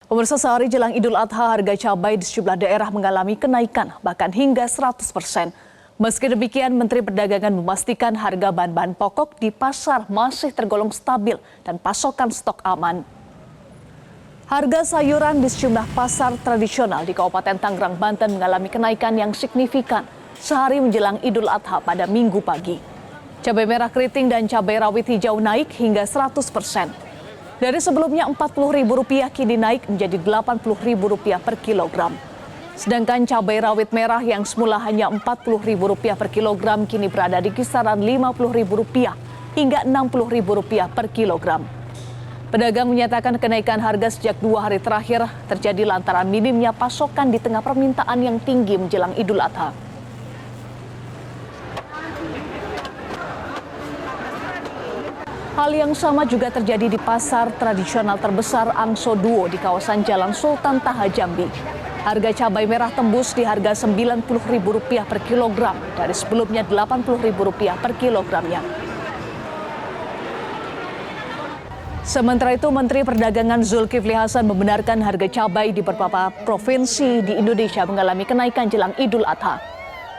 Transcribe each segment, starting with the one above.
Pemirsa, sehari jelang Idul Adha, harga cabai di sejumlah daerah mengalami kenaikan bahkan hingga 100%. Meski demikian, Menteri Perdagangan memastikan harga bahan-bahan pokok di pasar masih tergolong stabil dan pasokan stok aman. Harga sayuran di sejumlah pasar tradisional di Kabupaten Tangerang, Banten mengalami kenaikan yang signifikan sehari menjelang Idul Adha pada Minggu pagi. Cabai merah keriting dan cabai rawit hijau naik hingga 100%. Dari sebelumnya Rp40.000 kini naik menjadi Rp80.000 per kilogram. Sedangkan cabai rawit merah yang semula hanya Rp40.000 per kilogram kini berada di kisaran Rp50.000 hingga Rp60.000 per kilogram. Pedagang menyatakan kenaikan harga sejak 2 hari terakhir terjadi lantaran minimnya pasokan di tengah permintaan yang tinggi menjelang Idul Adha. Hal yang sama juga terjadi di pasar tradisional terbesar Angso Duo di kawasan Jalan Sultan Taha Jambi. Harga cabai merah tembus di harga Rp90.000 per kilogram dari sebelumnya Rp80.000 per kilogramnya. Sementara itu, Menteri Perdagangan Zulkifli Hasan membenarkan harga cabai di beberapa provinsi di Indonesia mengalami kenaikan jelang Idul Adha.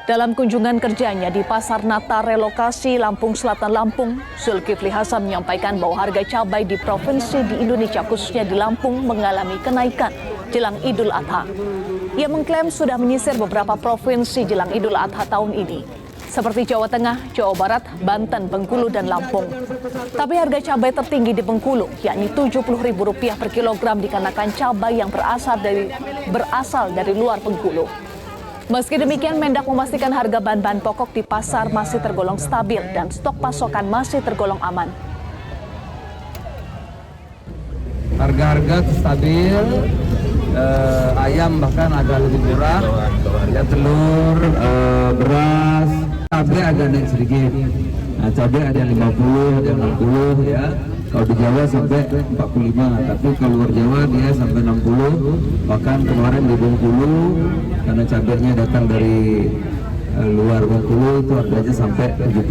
Dalam kunjungan kerjanya di Pasar Nata Relokasi Lampung Selatan Lampung, Zulkifli Hasan menyampaikan bahwa harga cabai di provinsi di Indonesia khususnya di Lampung mengalami kenaikan jelang Idul Adha. Ia mengklaim sudah menyisir beberapa provinsi jelang Idul Adha tahun ini, seperti Jawa Tengah, Jawa Barat, Banten, Bengkulu, dan Lampung. Tapi harga cabai tertinggi di Bengkulu, yakni Rp70.000 per kilogram dikarenakan cabai yang berasal dari luar Bengkulu. Meski demikian, Mendak memastikan harga bahan-bahan pokok di pasar masih tergolong stabil dan stok pasokan masih tergolong aman. Harga-harga stabil, ayam bahkan agak lebih murah, ya telur, beras, cabai agak naik sedikit. Nah, cabai ada yang 50, ada yang 60 ya. Kalau di Jawa sampai 45, tapi kalau luar Jawa dia sampai 60. Bahkan kemarin di Bengkulu, karena cabainya datang dari luar Bengkulu itu harganya sampai 70.